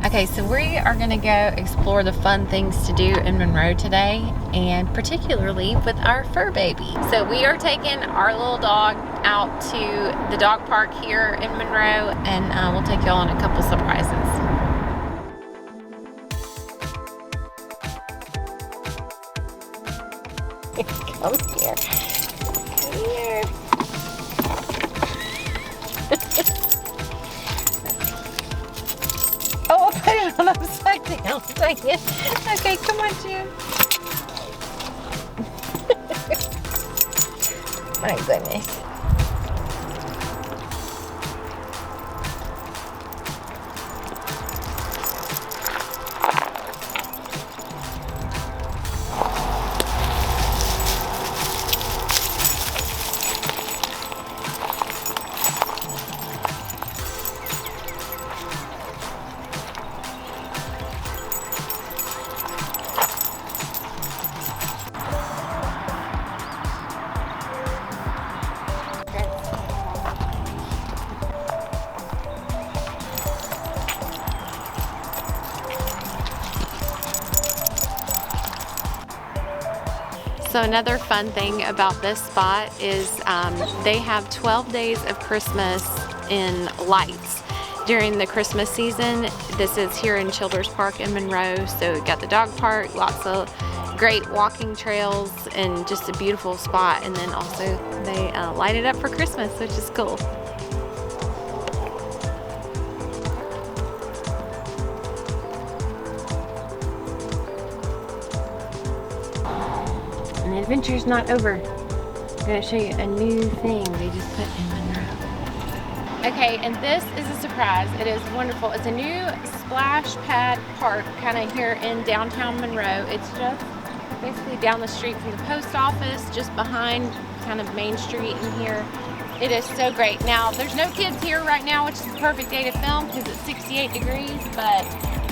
Okay, so we are gonna go explore the fun things to do in Monroe today, and particularly with our fur baby. So we are taking our little dog out to the dog park here in Monroe, and we'll take y'all on a couple surprises. Come here. Come here. Oh, I put it on upside down. Dang it. Okay, come on, June. My goodness. So another fun thing about this spot is they have 12 days of Christmas in lights during the Christmas season. This is here in Childers Park in Monroe. So we've got the dog park, lots of great walking trails, and just a beautiful spot. And then also they light it up for Christmas, which is cool. And the adventure's not over. I'm gonna show you a new thing they just put in Monroe. Okay, and this is a surprise. It is wonderful. It's a new splash pad park kind of here in downtown Monroe. It's just basically down the street from the post office, just behind kind of Main Street in here. It is so great. Now, there's no kids here right now, which is the perfect day to film because it's 68 degrees, but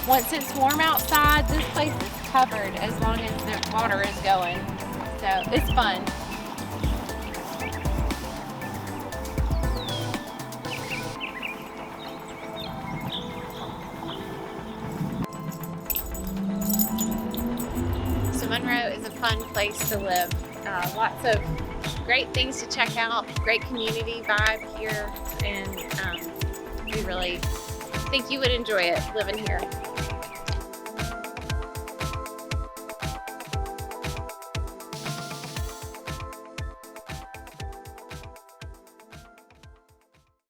once it's warm outside, this place is covered as long as the water is going. So it's fun. So Monroe is a fun place to live. Lots of great things to check out, great community vibe here, and we really think you would enjoy it living here.